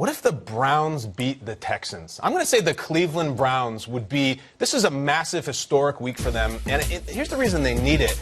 What if the Browns beat the Texans? I'm going to say the Cleveland Browns would be, this is a massive historic week for them, and here's the reason they need it.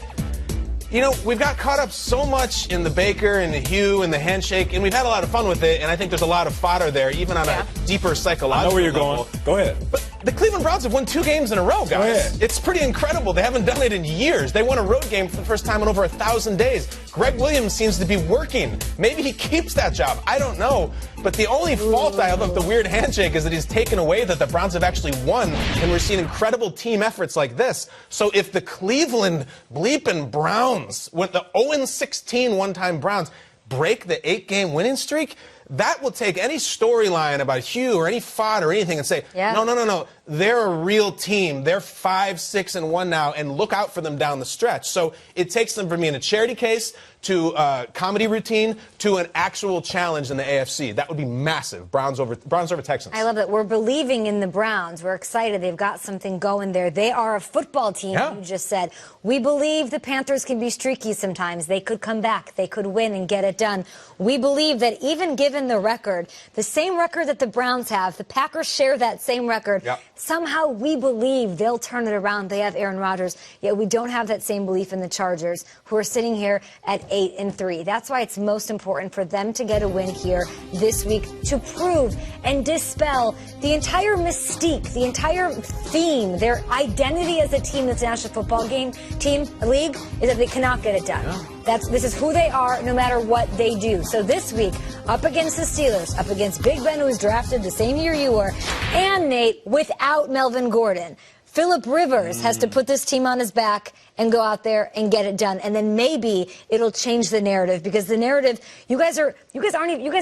You know, we've got caught up so much in the Baker and the Hugh and the handshake, and we've had a lot of fun with it, and I think there's a lot of fodder there, even on a deeper psychological I know where you're level. going. Go ahead. But the Cleveland Browns have won 2 games in a row, guys. Go ahead. It's pretty incredible. They haven't done it in years. They won a road game for the first time in over 1,000 days. Greg Williams seems to be working. Maybe he keeps that job. I don't know. But the only fault I have of the weird handshake is that he's taken away that the Browns have actually won, and we're seeing incredible team efforts like this. So if the Cleveland bleeping Browns, with the 0-16 one-time Browns, break the 8-game winning streak, that will take any storyline about Hugh or any fodder or anything and say, no. They're a real team. They're 5-6-1 now, and look out for them down the stretch. So it takes them from being a charity case to a comedy routine to an actual challenge in the AFC. That would be massive. Browns over Texans. I love it. We're believing in the Browns. We're excited. They've got something going there. They are a football team, you just said. We believe the Panthers can be streaky sometimes. They could come back. They could win and get it done. We believe that even given the record, the same record that the Browns have, the Packers share that same record. Somehow we believe they'll turn it around. They have Aaron Rodgers, yet we don't have that same belief in the Chargers, who are sitting here at 8-3. That's why it's most important for them to get a win here this week to prove and dispel the entire mystique, the entire theme, their identity as a team that's a National Football League is that they cannot get it done. This is who they are, no matter what they do. So this week, up against the Steelers, up against Big Ben, who was drafted the same year you were, and Nate, without Melvin Gordon, Phillip Rivers has to put this team on his back and go out there and get it done. And then maybe it'll change the narrative, because the narrative, you guys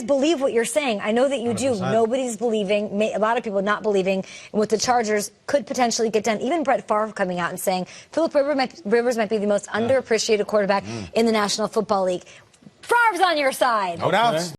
believe what you're saying. I know that you 100%. Do. Nobody's believing, a lot of people not believing in what the Chargers could potentially get done. Even Brett Favre coming out and saying Phillip Rivers might be the most underappreciated quarterback in the National Football League. Favre's on your side. No doubt.